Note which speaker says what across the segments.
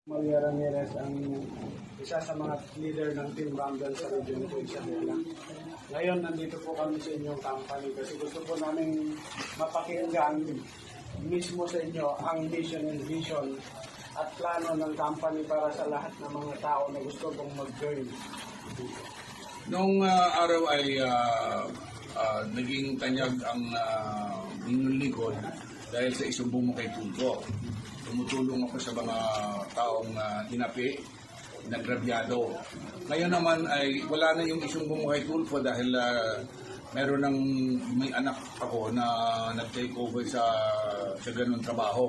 Speaker 1: Maria Ramirez ang isa sa mga leader ng Team Rumble sa Region 2 Isabela. Ngayon, nandito po kami sa inyong company kasi gusto po namin mapakinggan mismo sa inyo ang mission and vision at plano ng company para sa lahat ng mga tao na gusto pong mag-join.
Speaker 2: Noong araw ay naging tanyag ang inyong lingkod dahil sa isumbong mo kay Tulfo. Tumutulong ako sa mga taong inapi, nagrabyado. Ngayon naman ay wala na yung isumbong mo kay Tulfo dahil meron ng may anak ako na nag-take over sa ganung trabaho.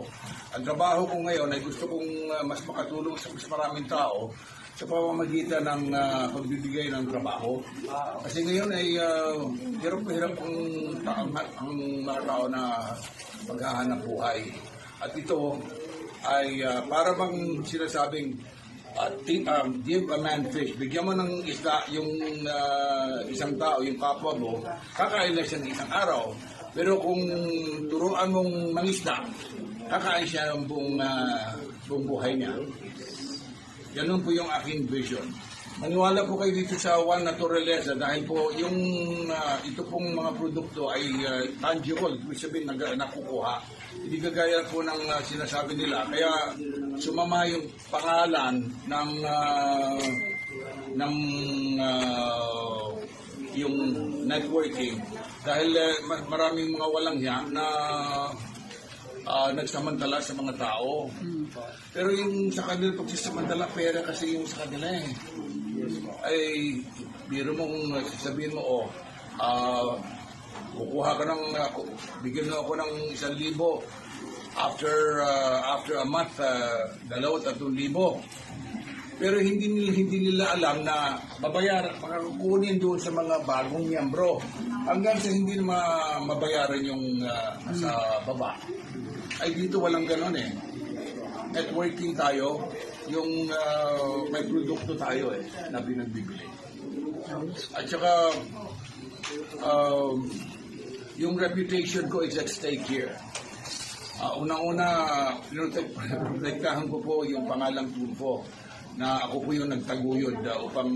Speaker 2: Ang trabaho ko ngayon ay gusto kong mas makatulong sa mas maraming tao sa pamamagitan ng pagbibigay ng trabaho. Kasi ngayon ay hirap na hirap ang mga tao na maghahanap buhay. At ito ay para bang sinasabing give a man fish. Bigyan mo ng isda yung isang tao, yung kapwa mo, kakain na siya ng isang araw. Pero kung turuan mong mangisda, kakain siya ng buong buhay niya. Ganun po yung aking vision. Maniwala po kayo dito sa One Naturaleza dahil po yung ito pong mga produkto ay tangible, ibig sabihin nakukuha. Hindi kagaya po ng sinasabi nila. Kaya sumama yung pangalan ng yung networking dahil maraming mga walang hiya na nagsamantala sa mga tao. Pero yung sa kanila pagsasamantala, pera kasi yung sa kanila eh. Ay, biro mong sabihin mo, kukuha ka ng, bigyan mo ako ng 1,000. After a month, 2,000-3,000. Pero hindi nila alam na babayaran, kukunin doon sa mga bagong miyembro. Hanggang sa hindi na mabayaran yung sa baba. Ay dito walang ganon eh. Networking tayo, yung may produkto tayo eh, na pinagbibili. At saka, yung reputation ko is at stake here. Unang-una, protektahan ko po yung pangalang Tulfo na ako po yung nagtaguyod upang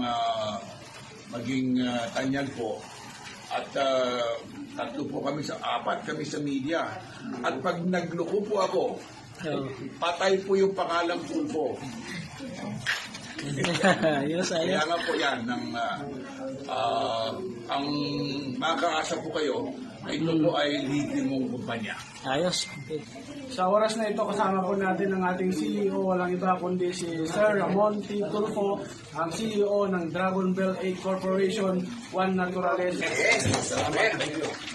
Speaker 2: maging tanyag po. At apat kami sa media. At pag nagloko po ako, patay po yung pangalang Tulfo. Kaya nga po yan, ang makakaasa po kayo, ito po ay leading mong kumpanya.
Speaker 3: Ayos.
Speaker 1: Sa oras na ito, kasama po natin ang ating CEO, walang iba kundi si Sir Ramon T. Tulfo, ang CEO ng Dragon Bell 8 Corporation, One Naturaleza.
Speaker 2: Yes, salamat. Thank you.